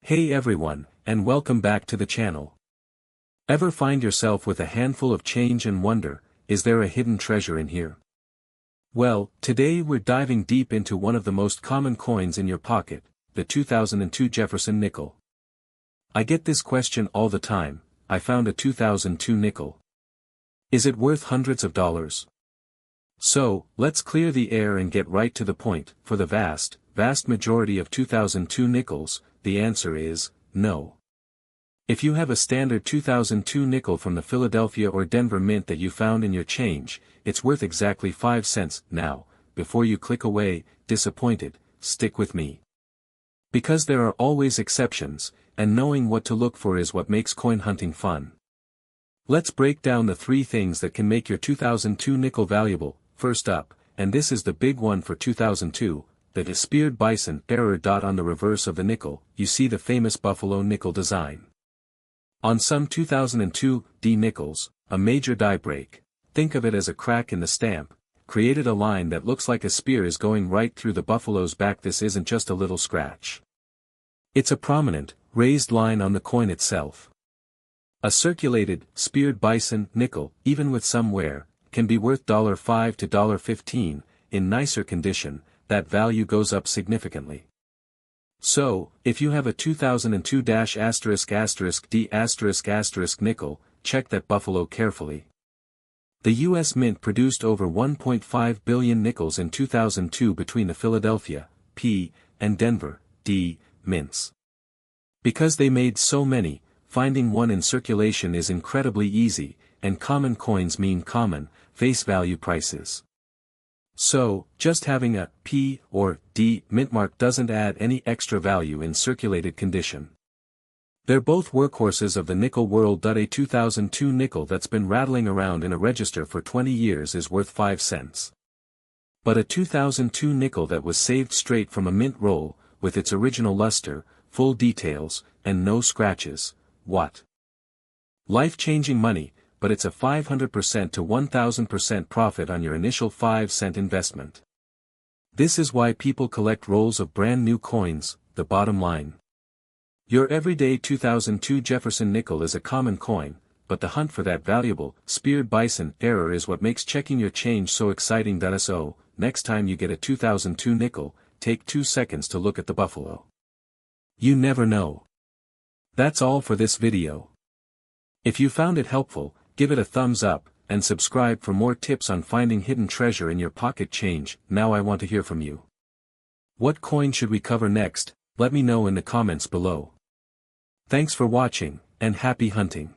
Hey everyone, and welcome back to the channel. Ever find yourself with a handful of change and wonder, is there a hidden treasure in here? Well, today we're diving deep into one of the most common coins in your pocket, the 2002 Jefferson nickel. I get this question all the time. I found a 2002 nickel. Is it worth hundreds of dollars? So, let's clear the air and get right to the point. For the vast majority of 2002 nickels, the answer is, no. If you have a standard 2002 nickel from the Philadelphia or Denver Mint that you found in your change, it's worth exactly 5 cents. Now, before you click away, disappointed, stick with me. Because there are always exceptions, and knowing what to look for is what makes coin hunting fun. Let's break down the 3 things that can make your 2002 nickel valuable. First up, and this is the big one for 2002, the speared bison error. On the reverse of the nickel, you see the famous buffalo nickel design. On some 2002 D nickels, a major die break, think of it as a crack in the stamp, created a line that looks like a spear is going right through the buffalo's back. This isn't just a little scratch. It's a prominent, raised line on the coin itself. A circulated, speared bison nickel, even with some wear, can be worth $5 to $15. In nicer condition, that value goes up significantly. So, if you have a 2002-**D*** nickel, check that buffalo carefully. The U.S. Mint produced over 1.5 billion nickels in 2002 between the Philadelphia, P, and Denver, D, mints. Because they made so many, finding one in circulation is incredibly easy, and common coins mean common, face value prices. So, just having a P or D mint mark doesn't add any extra value in circulated condition. They're both workhorses of the nickel world. A 2002 nickel that's been rattling around in a register for 20 years is worth 5 cents. But a 2002 nickel that was saved straight from a mint roll, with its original luster, full details, and no scratches, what? Life-changing money, but it's a 500% to 1000% profit on your initial 5-cent investment. This is why people collect rolls of brand new coins. The bottom line. Your everyday 2002 Jefferson nickel is a common coin, but the hunt for that valuable, speared bison error is what makes checking your change so exciting. So, next time you get a 2002 nickel, take 2 seconds to look at the buffalo. You never know. That's all for this video. If you found it helpful, give it a thumbs up, and subscribe for more tips on finding hidden treasure in your pocket change. Now I want to hear from you. What coin should we cover next? Let me know in the comments below. Thanks for watching, and happy hunting.